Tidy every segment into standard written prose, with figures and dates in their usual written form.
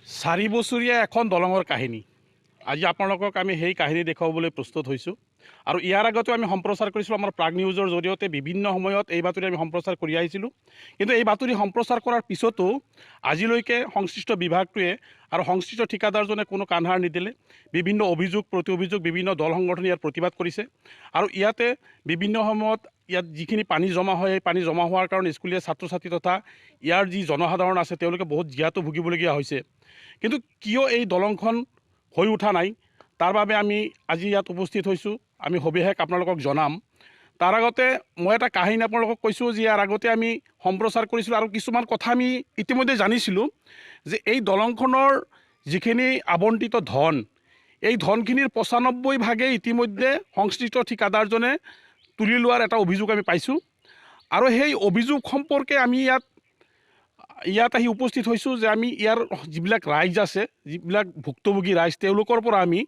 4 বছৰীয়া এখন দলঙৰ কাহিনী আজি আপোনালোকক আমি সেই কাহিনী দেখুৱাবলৈ প্ৰস্তুত হৈছোঁ আৰু ইয়াৰ আগতেও আমি সম্প্ৰচাৰ কৰিছিলোঁ আমাৰ প্ৰাগ নিউজৰ জৰিয়তে বিভিন্ন সময়ত এই বাতৰি আমি সম্প্ৰচাৰ কৰি আহিছিলোঁ কিন্তু এই বাতৰি সম্প্ৰচাৰ কৰাৰ পিছতো আজিলৈকে সংশ্লিষ্ট বিভাগটোৱে আৰু সংশ্লিষ্ট ঠিকাদাৰজনে কোনো কাণসাৰ নিদিলে বিভিন্ন অভিযোগ প্ৰতি অভিযোগ বিভিন্ন দল সংগঠনে ইয়াৰ প্ৰতিবাদ কৰিছে আৰু ইয়াতে বিভিন্ন সময়ত ইয়াত যিখিনি পানী জমা হয় এই পানী জমা হোৱাৰ কাৰণে স্কুলীয়া ছাত্ৰ ছাত্ৰী তথা ইয়াৰ যি জনসাধাৰণ আছে তেওঁলোকে বহুত জীয়াতু ভুগিবলগীয়া হৈছে কিন্তু কিয় এই দলংখন হৈ উঠা নাই তাৰ বাবে আমি আজি ইয়াত উপস্থিত হৈছোঁ আমি সবিশেষ আপোনালোকক জনাম তাৰ আগতে মই এটা কাহিনী আপোনালোকক কৈছোঁ যে ইয়াৰ আগতে আমি সম্প্ৰচাৰ কৰিছিলোঁ আৰু কিছুমান কথা আমি ইতিমধ্যে জানিছিলোঁ যে এই দলংখনৰ যিখিনি আবণ্টিত ধন এই ধনখিনিৰ ৯৫% ইতিমধ্যে সংশ্লিষ্ট ঠিকাদাৰজনে তুলি লোৱাৰ এটা অভিযোগ আমি পাইছোঁ আৰু সেই অভিযোগ সম্পৰ্কে আমি ইয়াত আহি উপস্থিত হৈছোঁ যে আমি ইয়াৰ যিবিলাক ৰাইজ আছে যিবিলাক ভুক্তভোগী ৰাইজ তেওঁলোকৰ পৰা আমি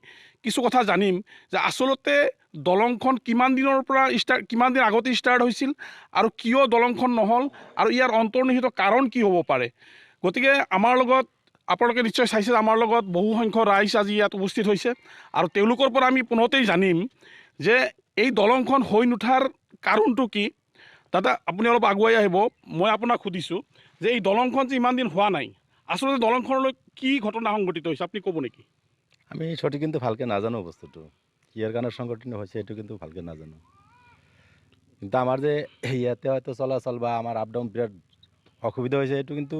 কিছু কথা জানিম যে আচলতে দলংখন কিমান দিন আগতে ষ্টাৰ্ট হৈছিল আৰু কিয় দলংখন নহ'ল আৰু ইয়াৰ অন্তৰ্নিহিত কাৰণ কি হ'ব পাৰে গতিকে আমাৰ লগত আপোনালোকে নিশ্চয় চাইছে আমাৰ লগত বহু সংখ্যক ৰাইজ আজি ইয়াত উপস্থিত হৈছে আৰু তেওঁলোকৰ পৰা আমি পোনতেই জানিম যে এই দলংখন হৈ নুঠাৰ কাৰণটো কি দাদা আপুনি অলপ আগুৱাই আহিব মই আপোনাক সুধিছোঁ যে এই দলংখন যে ইমান দিন হোৱা নাই আচলতে দলংখনলৈ কি ঘটনা সংঘটিত হৈছে আপুনি ক'ব নেকি আমি সঠিক কিন্তু ভালকৈ নাজানো বস্তুটো কিহৰ কাৰণে সংগঠন হৈছে এইটো কিন্তু ভালকৈ নাজানো কিন্তু আমাৰ যে ইয়াতে হয়তো চলাচল বা আমাৰ আপ ডাউন বিৰাট অসুবিধা হৈছে এইটো কিন্তু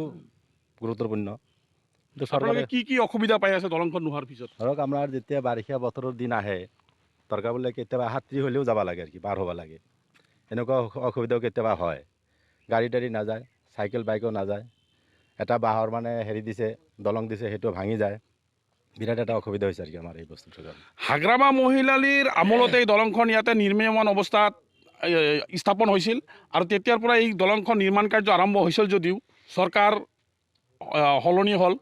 গুৰুত্বপূৰ্ণ কিন্তু চৰকাৰে কি অসুবিধা পাই আছে দলংখন নোহোৱাৰ পিছত ধৰক আমাৰ যেতিয়া বাৰিষা বতৰৰ দিন আহে দৰকাৰ বোলে কেতিয়াবা সাঁতৰি হ'লেও যাব লাগে আৰু কি পাৰ হ'ব লাগে এনেকুৱা অসুবিধাও কেতিয়াবা হয় গাড়ী টাড়ী নাযায় চাইকেল বাইকো নাযায় এটা বাঁহৰ মানে হেৰি দিছে দলং দিছে সেইটো ভাঙি যায় বিৰাট এটা অসুবিধা হৈছে আৰু কি আমাৰ এই বস্তুটোৰ কাৰণে হাগ্ৰামা মহিলালীৰ আমোলতে এই দলংখন ইয়াতে নিৰ্মীয়মান অৱস্থাত স্থাপন হৈছিল আৰু তেতিয়াৰ পৰা এই দলংখন নিৰ্মাণ কাৰ্য আৰম্ভ হৈছিল যদিও চৰকাৰ সলনি হ'ল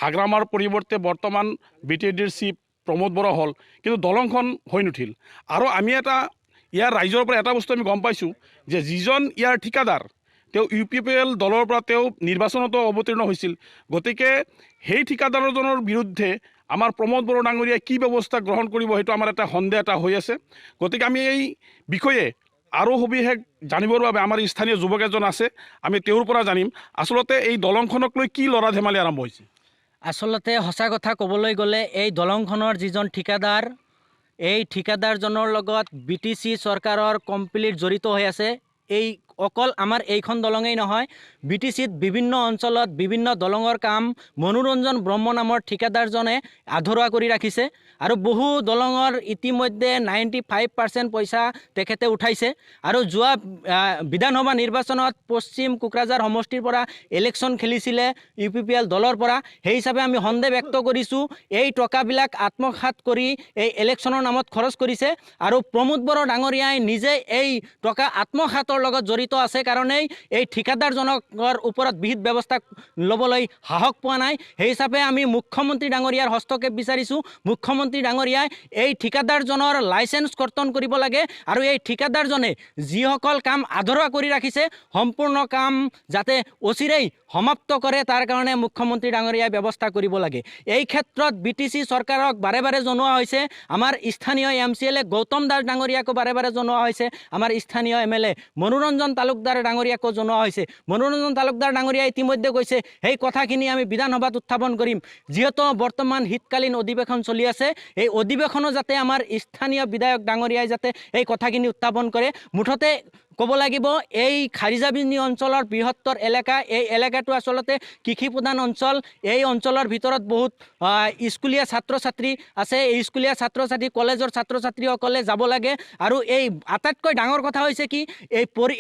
হাগ্ৰামাৰ পৰিৱৰ্তে বৰ্তমান BTDৰ চিফ প্ৰমোদ বৰা হ'ল কিন্তু দলংখন হৈ নুঠিল আৰু আমি ইয়াৰ ৰাইজৰ পৰা এটা বস্তু আমি গম পাইছোঁ যে যিজন ইয়াৰ ঠিকাদাৰ তেওঁ UPPL দলৰ পৰা তেওঁ নিৰ্বাচনতো অৱতীৰ্ণ হৈছিল গতিকে সেই ঠিকাদাৰজনৰ বিৰুদ্ধে আমাৰ প্ৰমোদ বৰা ডাঙৰীয়াই কি ব্যৱস্থা গ্ৰহণ কৰিব সেইটো আমাৰ এটা সন্দেহ এটা হৈ আছে গতিকে আমি এই বিষয়ে আৰু সবিশেষ জানিবৰ বাবে আমাৰ স্থানীয় যুৱক এজন আছে আমি তেওঁৰ পৰা জানিম আচলতে এই দলংখনক লৈ কি লৰা ধেমালি আৰম্ভ হৈছে আচলতে সঁচা কথা ক'বলৈ গ'লে এই দলংখনৰ যিজন ঠিকাদাৰ এই ঠিকাদাৰজনৰ লগত BTC চৰকাৰৰ কমপ্লিট জড়িত হৈ আছে এই অকল আমাৰ এইখন দলঙেই নহয় BTCত বিভিন্ন অঞ্চলত বিভিন্ন দলঙৰ কাম মনোৰঞ্জন ব্ৰহ্ম নামৰ ঠিকাদাৰজনে আধৰুৱা কৰি ৰাখিছে আৰু বহু দলঙৰ ইতিমধ্যে 95% পইচা তেখেতে উঠাইছে আৰু যোৱা বিধানসভা নিৰ্বাচনত পশ্চিম কোকৰাঝাৰ সমষ্টিৰ পৰা ইলেকশ্যন খেলিছিলে UPPL দলৰ পৰা সেই হিচাপে আমি সন্দেহ ব্যক্ত কৰিছোঁ এই টকাবিলাক আত্মসাৎ কৰি এই ইলেকশ্যনৰ নামত খৰচ কৰিছে আৰু প্ৰমোদ বৰা ডাঙৰীয়াই নিজে এই টকা আত্মসাতৰ লগত জড়িত আছে কাৰণেই এই ঠিকাদাৰজনৰ ওপৰত বিহিত ব্যৱস্থা ল'বলৈ সাহস পোৱা নাই সেই হিচাপে আমি মুখ্যমন্ত্ৰী ডাঙৰীয়াৰ হস্তক্ষেপ বিচাৰিছোঁ মুখ্যমন্ত্ৰী ডাঙৰীয়াই এই ঠিকাদাৰজনৰ লাইচেন্স কৰ্তন কৰিব লাগে আৰু এই ঠিকাদাৰজনে যিসকল কাম আধৰুৱা কৰি ৰাখিছে সম্পূৰ্ণ কাম যাতে অচিৰেই সমাপ্ত কৰে তাৰ কাৰণে মুখ্যমন্ত্ৰী ডাঙৰীয়াই ব্যৱস্থা কৰিব লাগে এই ক্ষেত্ৰত BTC চৰকাৰক বাৰে বাৰে জনোৱা হৈছে আমাৰ স্থানীয় MCLA গৌতম দাস ডাঙৰীয়াকো বাৰে বাৰে জনোৱা হৈছে আমাৰ স্থানীয় MLA মনোৰঞ্জন তালুকদাৰ ডাঙৰীয়াকো জনোৱা হৈছে মনোৰঞ্জন তালুকদাৰ ডাঙৰীয়াই ইতিমধ্যে কৈছে সেই কথাখিনি আমি বিধানসভাত উত্থাপন কৰিম যিহেতু বৰ্তমান শীতকালীন অধিৱেশন চলি আছে এই অধিৱেশনো যাতে আমাৰ স্থানীয় বিধায়ক ডাঙৰীয়াই যাতে এই কথাখিনি উত্থাপন কৰে মুঠতে ক'ব লাগিব এই খাৰিজাবিনী অঞ্চলৰ বৃহত্তৰ এলেকা এই এলেকাটো আচলতে কৃষি প্ৰধান অঞ্চল এই অঞ্চলৰ ভিতৰত বহুত স্কুলীয়া ছাত্ৰ ছাত্ৰী আছে এই স্কুলীয়া ছাত্ৰ ছাত্ৰী কলেজৰ ছাত্ৰ ছাত্ৰীসকলে যাব লাগে আৰু এই আটাইতকৈ ডাঙৰ কথা হৈছে কি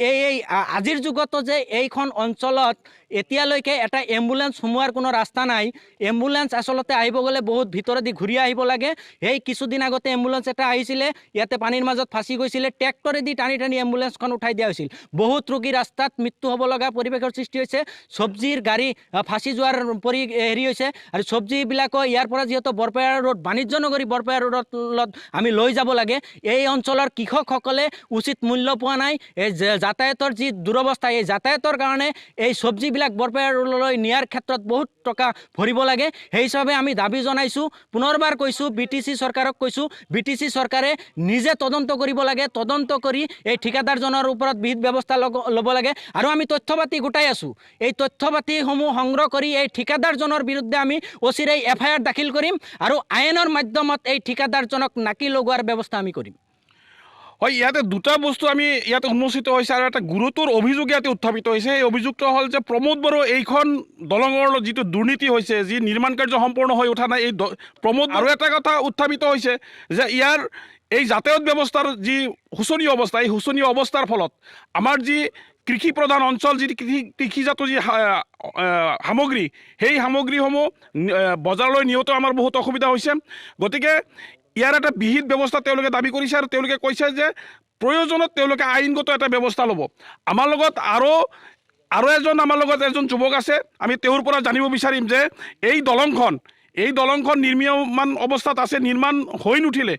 এই আজিৰ যুগতো যে এইখন অঞ্চলত এতিয়ালৈকে এটা এম্বুলেন্স সোমোৱাৰ কোনো ৰাস্তা নাই এম্বুলেন্স আচলতে আহিব গ'লে বহুত ভিতৰেদি ঘূৰি আহিব লাগে এই কিছুদিন আগতে এম্বুলেন্স এটা আহিছিলে ইয়াতে পানীৰ মাজত ফাঁচি গৈছিলে ট্ৰেক্টৰেদি টানি টানি এম্বুলেন্সখন উঠাই দিয়া হৈছিল বহুত ৰোগী ৰাস্তাত মৃত্যু হ'ব লগা পৰিৱেশৰ সৃষ্টি হৈছে চব্জিৰ গাড়ী ফাঁচি যোৱাৰ হেৰি হৈছে আৰু চব্জিবিলাকো ইয়াৰ পৰা যিহেতু বৰপেটা ৰোড বাণিজ্য নগৰী বৰপেটা ৰোডত আমি লৈ যাব লাগে এই অঞ্চলৰ কৃষকসকলে উচিত মূল্য পোৱা নাই এই যাতায়াতৰ যি দুৰৱস্থা এই যাতায়াতৰ কাৰণে এই চব্জিবিলাক এইবিলাক বৰপেটালৈ নিয়াৰ ক্ষেত্ৰত বহুত টকা ভৰিব লাগে। সেই হিচাপে আমি দাবী জনাইছোঁ, পুনৰবাৰ কৈছোঁ, BTC চৰকাৰক কৈছোঁ, BTC চৰকাৰে নিজে তদন্ত কৰিব লাগে, তদন্ত কৰি এই ঠিকাদাৰজনৰ ওপৰত বিহিত ব্যৱস্থা ল'ব লাগে। আৰু আমি তথ্য পাতি গোটাই আছোঁ, এই তথ্য পাতিসমূহ সংগ্ৰহ কৰি এই ঠিকাদাৰজনৰ বিৰুদ্ধে আমি অচিৰেই FIR দাখিল কৰিম আৰু আইনৰ মাধ্যমত এই ঠিকাদাৰজনক নাকি লগোৱাৰ ব্যৱস্থা আমি কৰিম। হয়, ইয়াতে দুটা বস্তু আমি ইয়াতে উন্মোচিত হৈছে আৰু এটা গুৰুতৰ অভিযোগ ইয়াতে উত্থাপিত হৈছে। এই অভিযোগটো হ'ল যে প্ৰমোদ বড়ো এইখন দলঙৰ যিটো দুৰ্নীতি হৈছে, যি নিৰ্মাণ কাৰ্য সম্পূৰ্ণ হৈ উঠা নাই, এই প্ৰমোদ আৰু এটা কথা উত্থাপিত হৈছে যে ইয়াৰ এই যাতায়াত ব্যৱস্থাৰ যি শোচনীয় অৱস্থা, এই শোচনীয় অৱস্থাৰ ফলত আমাৰ যি কৃষি প্ৰধান অঞ্চল, যি কৃষিজাত যি সামগ্ৰী, সেই সামগ্ৰীসমূহ বজাৰলৈ নিওঁতে আমাৰ বহুত অসুবিধা হৈছে। গতিকে ইয়াৰ এটা বিহিত ব্যৱস্থা তেওঁলোকে দাবী কৰিছে আৰু তেওঁলোকে কৈছে যে প্ৰয়োজনত তেওঁলোকে আইনগত এটা ব্যৱস্থা ল'ব। আমাৰ লগত আৰু আমাৰ লগত এজন যুৱক আছে, আমি তেওঁৰ পৰা জানিব বিচাৰিম যে এই দলংখন নিৰ্মীয়মান অৱস্থাত আছে, নিৰ্মাণ হৈ নুঠিলে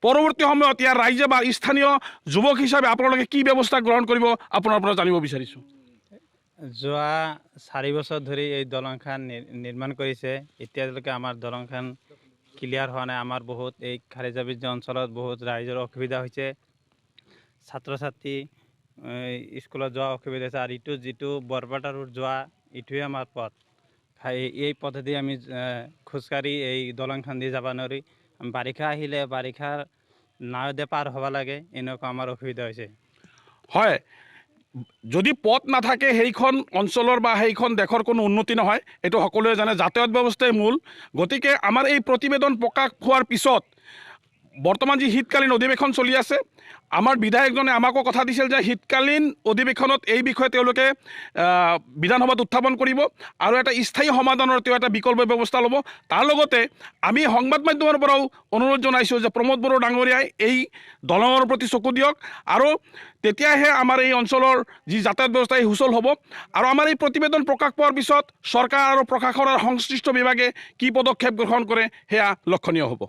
পৰৱৰ্তী সময়ত ইয়াৰ ৰাইজে বা স্থানীয় যুৱক হিচাপে আপোনালোকে কি ব্যৱস্থা গ্ৰহণ কৰিব, আপোনাৰ পৰা জানিব বিচাৰিছোঁ। যোৱা 4 বছৰ ধৰি এই দলংখন নিৰ্মাণ কৰিছে, এতিয়ালৈকে আমাৰ দলংখন ক্লিয়াৰ হোৱা নাই। আমাৰ বহুত এই খাৰিজাবিজ অঞ্চলত বহুত ৰাইজৰ অসুবিধা হৈছে, ছাত্ৰ ছাত্ৰী স্কুলত যোৱা অসুবিধা হৈছে। আৰু ইটো যিটো বৰপেটা ৰোড যোৱা, ইটোৱে আমাৰ পথ। এই পথেদি আমি খোজকাঢ়ি এই দলংখন দি যাব নোৱাৰি। বাৰিষা আহিলে বাৰিষাৰ নাৱেদি পাৰ হ'ব লাগে, এনেকুৱা আমাৰ অসুবিধা হৈছে। হয়, যদি পথ নাথাকে সেইখন অঞ্চলৰ বা সেইখন দেশৰ কোনো উন্নতি নহয়, এইটো সকলোৱে জানে। যাতায়াত ব্যৱস্থাই মূল। গতিকে আমাৰ এই প্ৰতিবেদন প্ৰকাশ হোৱাৰ পিছত বৰ্তমান যি শীতকালীন অধিৱেশন চলি আছে, আমাৰ বিধায়কজনে আমাকো কথা দিছিল যে শীতকালীন অধিৱেশনত এই বিষয়ে তেওঁলোকে বিধানসভাত উত্থাপন কৰিব আৰু এটা স্থায়ী সমাধানৰ তেওঁ এটা বিকল্প ব্যৱস্থা ল'ব। তাৰ লগতে আমি সংবাদ মাধ্যমৰ পৰাও অনুৰোধ জনাইছোঁ যে প্ৰমোদ বড়ো ডাঙৰীয়াই এই দলঙৰ প্ৰতি চকু দিয়ক আৰু তেতিয়াহে আমাৰ এই অঞ্চলৰ যি যাতায়াত ব্যৱস্থা এই সুচল হ'ব। আৰু আমাৰ এই প্ৰতিবেদন প্ৰকাশ পোৱাৰ পিছত চৰকাৰ আৰু প্ৰশাসনৰ সংশ্লিষ্ট বিভাগে কি পদক্ষেপ গ্ৰহণ কৰে সেয়া লক্ষণীয় হ'ব।